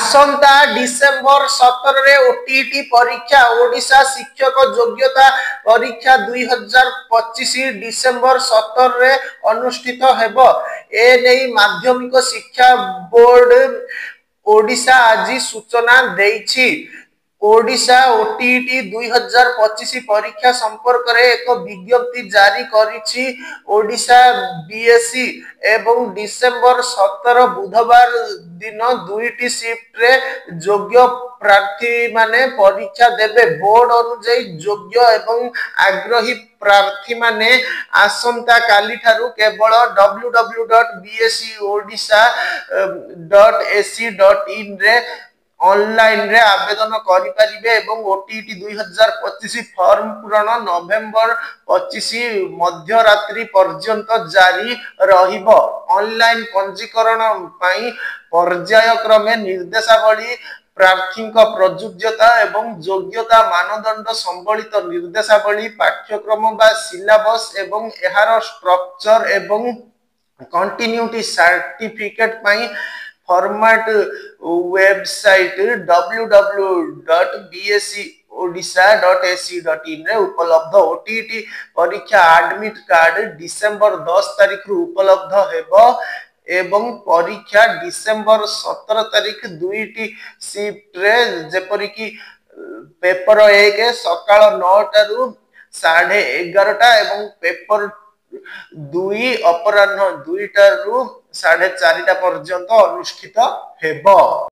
आसंता December 17 रे OTT परीक्षा ओडिशा शिक्षक योग्यता परीक्षा 2025 डिसेम्बर 17 रे अनुष्ठित हेबो। ए नै माध्यमिक शिक्षा बोर्ड ओडिशा आज सूचना देइछि। ओडिशा ओटीटी 2025 परीक्षा संपर्क रे एक विज्ञप्ति जारी करिछि। ओडिशा बीएससी एवं डिसेम्बर 17 बुधवार दिन दुईटी शिफ्ट रे योग्य प्रार्थी माने परीक्षा देबे। बोर्ड अनुଯାयी योग्य एवं आग्रही प्रार्थी माने आसंता काली ठारू केवल www.bscodisha.ac.in रे ऑनलाइन रे आवेदन करि परिबे एवं ओटीटी 2025 फॉर्म पूरण नवेम्बर 25 मध्य रात्रि पर्यंत जारी रहिबो। ऑनलाइन पंजीकरण पई पर्याय क्रमे निर्देशावली प्रार्थी प्रयोज्यता एवं योग्यता मानदंड संबलित निर्देशावली पाठ्यक्रम बा सिलेबस एवं एहार स्ट्रक्चर एवं कंटिन्यूटी सर्टिफिकेट पई फॉर्मेट वेबसाइट www.bscodisha.ac.in रे उपलब्ध। ओटीटी परीक्षा एडमिट कार्ड डिसेम्बर 10 तारिख रु उपलब्ध हेबो एवं परीक्षा डिसेम्बर 17 तारिख दुईटी शिफ्ट रे जेपरि कि पेपर 1 सकाळ 9 टारू 11:30 एवं पेपर 2 अपराह्न 2 टारू 4:30 पर्यंत अनुष्ठित हेबो।